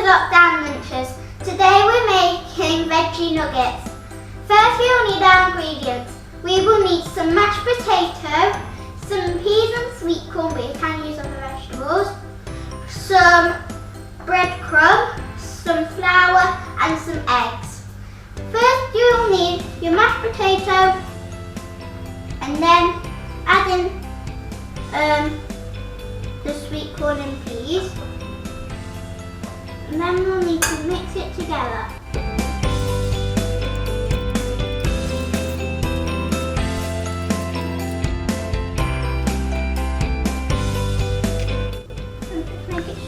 lockdown lunches. Today we're making veggie nuggets. First we will need our ingredients. We will need some mashed potato, some peas and sweet corn, but you can use other vegetables, some breadcrumb, some flour and some eggs. First you will need your mashed potato and then add in the sweet corn and peas. And then we'll need to mix it together. And just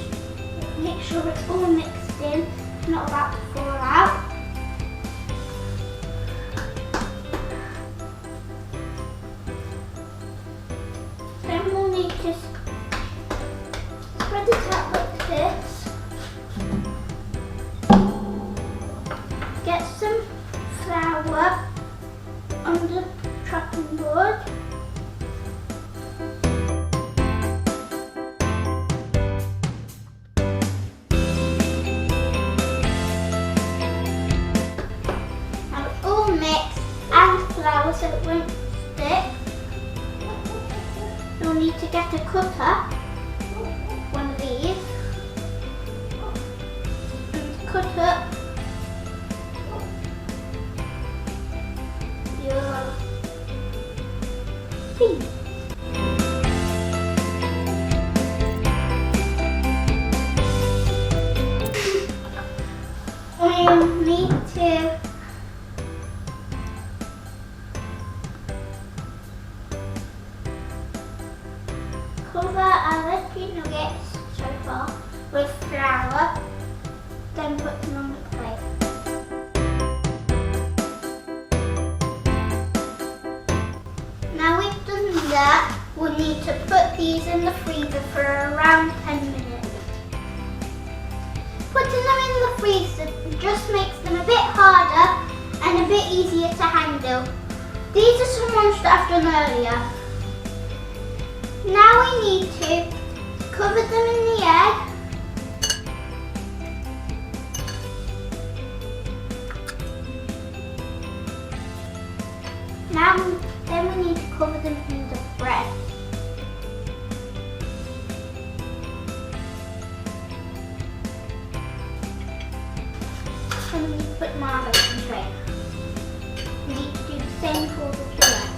make sure it's all mixed in, not about to fall out. Then we'll need to spread it out like this. Get some flour on the chopping board. Now it's all mixed and flour so it won't stick. You'll need to get a cutter, one of these, and cut up your peas. We'll need to cover our veggie nuggets so far with flour, then put them on the plate. Now we've done that, we'll need to put these in the freezer for around 10 minutes. Putting them in the freezer just makes them a bit harder and a bit easier to handle. These are some ones that I've done earlier. Now we need to cover them in the egg. Then we need to cover them in the bread. Then we need to put them on a baking tray. We need to do the same for the rest.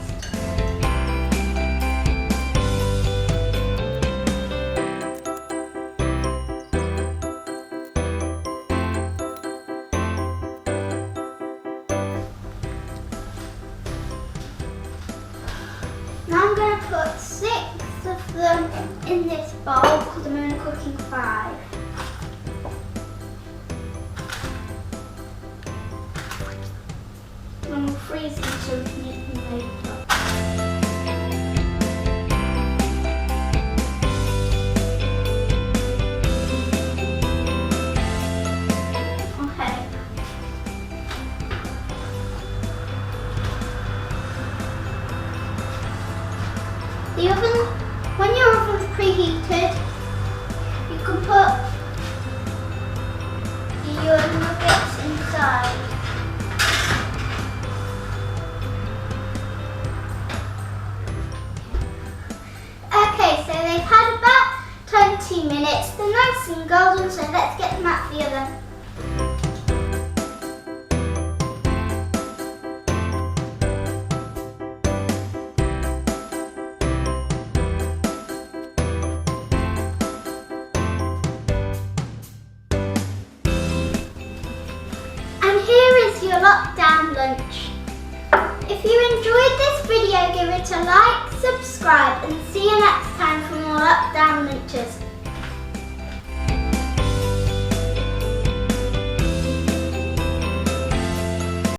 Now I'm going to put 6 of them in this bowl because I'm only cooking 5. And we'll freeze them so we can eat them later. Okay. The oven, when your oven's preheated, you can put your nuggets inside. Okay, so they've had about 20 minutes. They're nice and golden, so let's get them out of the oven. Your lockdown lunch. If you enjoyed this video, give it a like, subscribe and see you next time for more lockdown lunches.